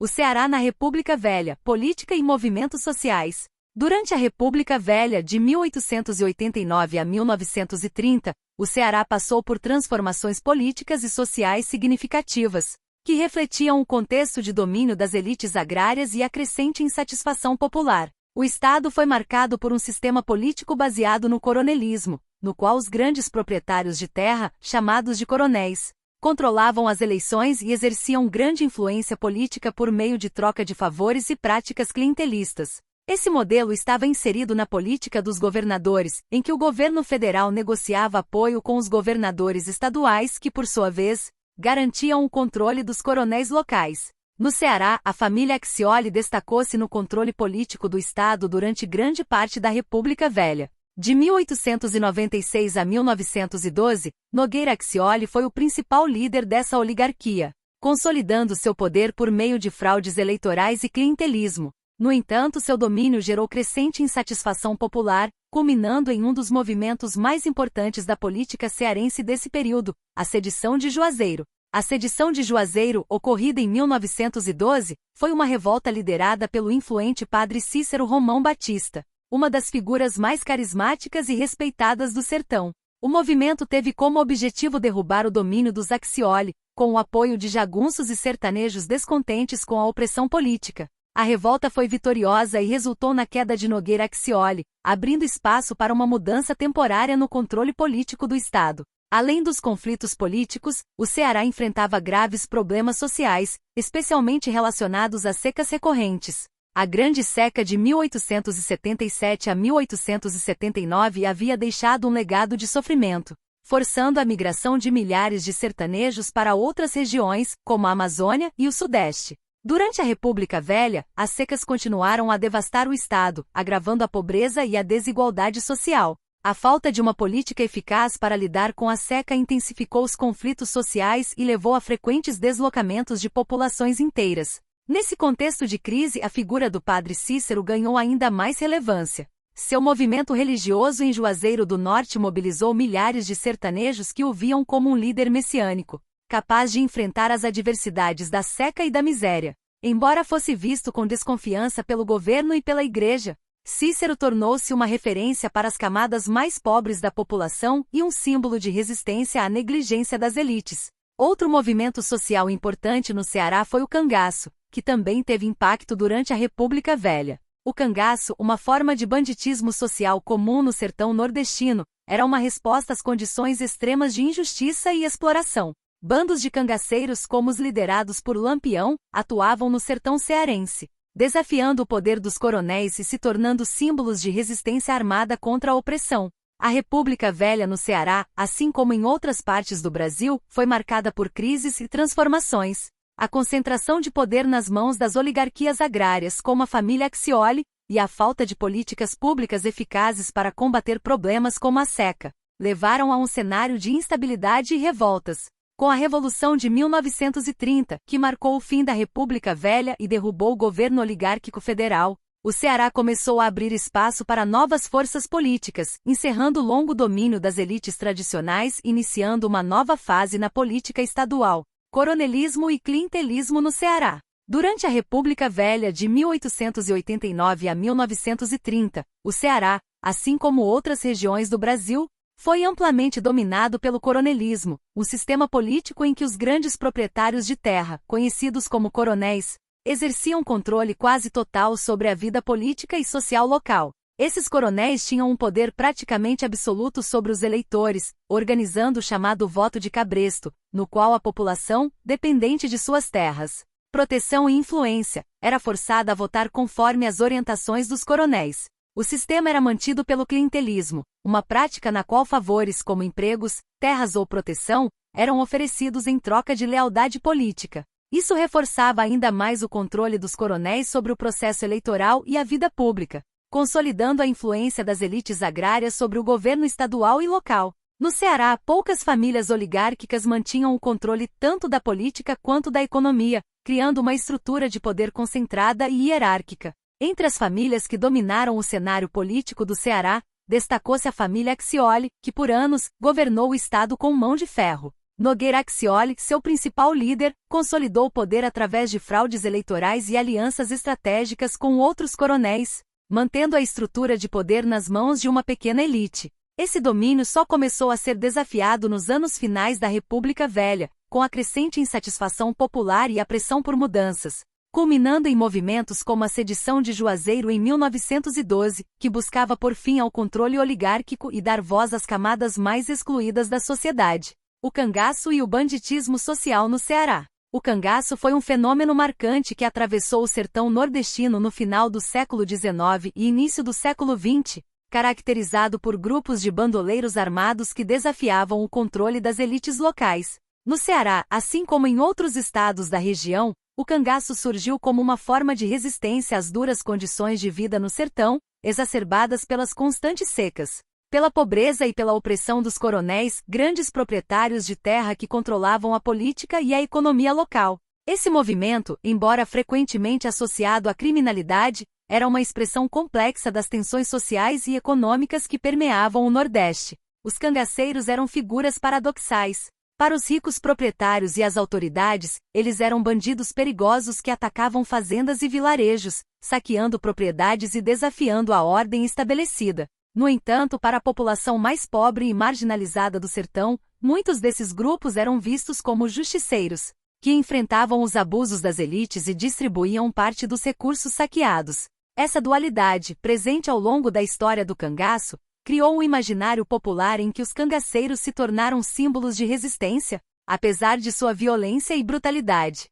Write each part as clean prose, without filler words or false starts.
O Ceará na República Velha, política e movimentos sociais. Durante a República Velha, de 1889 a 1930, o Ceará passou por transformações políticas e sociais significativas, que refletiam o contexto de domínio das elites agrárias e a crescente insatisfação popular. O Estado foi marcado por um sistema político baseado no coronelismo, no qual os grandes proprietários de terra, chamados de coronéis, controlavam as eleições e exerciam grande influência política por meio de troca de favores e práticas clientelistas. Esse modelo estava inserido na política dos governadores, em que o governo federal negociava apoio com os governadores estaduais que, por sua vez, garantiam o controle dos coronéis locais. No Ceará, a família Accioli destacou-se no controle político do Estado durante grande parte da República Velha. De 1896 a 1912, Nogueira Accioli foi o principal líder dessa oligarquia, consolidando seu poder por meio de fraudes eleitorais e clientelismo. No entanto, seu domínio gerou crescente insatisfação popular, culminando em um dos movimentos mais importantes da política cearense desse período, a Sedição de Juazeiro. A Sedição de Juazeiro, ocorrida em 1912, foi uma revolta liderada pelo influente padre Cícero Romão Batista, uma das figuras mais carismáticas e respeitadas do sertão. O movimento teve como objetivo derrubar o domínio dos Accioli, com o apoio de jagunços e sertanejos descontentes com a opressão política. A revolta foi vitoriosa e resultou na queda de Nogueira Accioli, abrindo espaço para uma mudança temporária no controle político do Estado. Além dos conflitos políticos, o Ceará enfrentava graves problemas sociais, especialmente relacionados a secas recorrentes. A Grande Seca de 1877 a 1879 havia deixado um legado de sofrimento, forçando a migração de milhares de sertanejos para outras regiões, como a Amazônia e o Sudeste. Durante a República Velha, as secas continuaram a devastar o Estado, agravando a pobreza e a desigualdade social. A falta de uma política eficaz para lidar com a seca intensificou os conflitos sociais e levou a frequentes deslocamentos de populações inteiras. Nesse contexto de crise, a figura do padre Cícero ganhou ainda mais relevância. Seu movimento religioso em Juazeiro do Norte mobilizou milhares de sertanejos que o viam como um líder messiânico, capaz de enfrentar as adversidades da seca e da miséria. Embora fosse visto com desconfiança pelo governo e pela igreja, Cícero tornou-se uma referência para as camadas mais pobres da população e um símbolo de resistência à negligência das elites. Outro movimento social importante no Ceará foi o cangaço, que também teve impacto durante a República Velha. O cangaço, uma forma de banditismo social comum no sertão nordestino, era uma resposta às condições extremas de injustiça e exploração. Bandos de cangaceiros como os liderados por Lampião, atuavam no sertão cearense, desafiando o poder dos coronéis e se tornando símbolos de resistência armada contra a opressão. A República Velha no Ceará, assim como em outras partes do Brasil, foi marcada por crises e transformações. A concentração de poder nas mãos das oligarquias agrárias como a família Accioli, e a falta de políticas públicas eficazes para combater problemas como a seca, levaram a um cenário de instabilidade e revoltas. Com a Revolução de 1930, que marcou o fim da República Velha e derrubou o governo oligárquico federal, o Ceará começou a abrir espaço para novas forças políticas, encerrando o longo domínio das elites tradicionais e iniciando uma nova fase na política estadual. Coronelismo e clientelismo no Ceará. Durante a República Velha de 1889 a 1930, o Ceará, assim como outras regiões do Brasil, foi amplamente dominado pelo coronelismo, um sistema político em que os grandes proprietários de terra, conhecidos como coronéis, exerciam controle quase total sobre a vida política e social local. Esses coronéis tinham um poder praticamente absoluto sobre os eleitores, organizando o chamado voto de cabresto, no qual a população, dependente de suas terras, proteção e influência, era forçada a votar conforme as orientações dos coronéis. O sistema era mantido pelo clientelismo, uma prática na qual favores como empregos, terras ou proteção, eram oferecidos em troca de lealdade política. Isso reforçava ainda mais o controle dos coronéis sobre o processo eleitoral e a vida pública, consolidando a influência das elites agrárias sobre o governo estadual e local. No Ceará, poucas famílias oligárquicas mantinham o controle tanto da política quanto da economia, criando uma estrutura de poder concentrada e hierárquica. Entre as famílias que dominaram o cenário político do Ceará, destacou-se a família Accioli, que por anos governou o estado com mão de ferro. Nogueira Accioli, seu principal líder, consolidou o poder através de fraudes eleitorais e alianças estratégicas com outros coronéis, mantendo a estrutura de poder nas mãos de uma pequena elite. Esse domínio só começou a ser desafiado nos anos finais da República Velha, com a crescente insatisfação popular e a pressão por mudanças, culminando em movimentos como a Sedição de Juazeiro em 1912, que buscava pôr fim ao controle oligárquico e dar voz às camadas mais excluídas da sociedade. O cangaço e o banditismo social no Ceará. O cangaço foi um fenômeno marcante que atravessou o sertão nordestino no final do século XIX e início do século XX, caracterizado por grupos de bandoleiros armados que desafiavam o controle das elites locais. No Ceará, assim como em outros estados da região, o cangaço surgiu como uma forma de resistência às duras condições de vida no sertão, exacerbadas pelas constantes secas, pela pobreza e pela opressão dos coronéis, grandes proprietários de terra que controlavam a política e a economia local. Esse movimento, embora frequentemente associado à criminalidade, era uma expressão complexa das tensões sociais e econômicas que permeavam o Nordeste. Os cangaceiros eram figuras paradoxais. Para os ricos proprietários e as autoridades, eles eram bandidos perigosos que atacavam fazendas e vilarejos, saqueando propriedades e desafiando a ordem estabelecida. No entanto, para a população mais pobre e marginalizada do sertão, muitos desses grupos eram vistos como justiceiros, que enfrentavam os abusos das elites e distribuíam parte dos recursos saqueados. Essa dualidade, presente ao longo da história do cangaço, criou um imaginário popular em que os cangaceiros se tornaram símbolos de resistência, apesar de sua violência e brutalidade.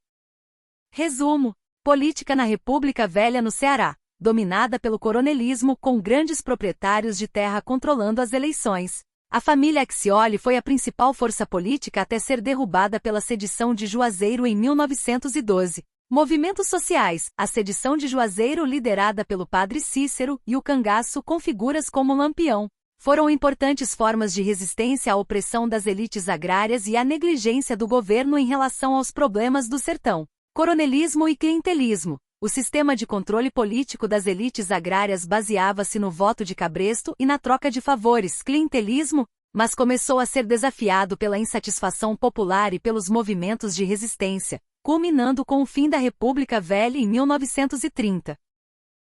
Resumo: política na República Velha no Ceará, dominada pelo coronelismo com grandes proprietários de terra controlando as eleições. A família Accioli foi a principal força política até ser derrubada pela Sedição de Juazeiro em 1912. Movimentos sociais, a Sedição de Juazeiro liderada pelo padre Cícero e o cangaço com figuras como Lampião, foram importantes formas de resistência à opressão das elites agrárias e à negligência do governo em relação aos problemas do sertão. Coronelismo e clientelismo. O sistema de controle político das elites agrárias baseava-se no voto de cabresto e na troca de favores, clientelismo, mas começou a ser desafiado pela insatisfação popular e pelos movimentos de resistência, culminando com o fim da República Velha em 1930.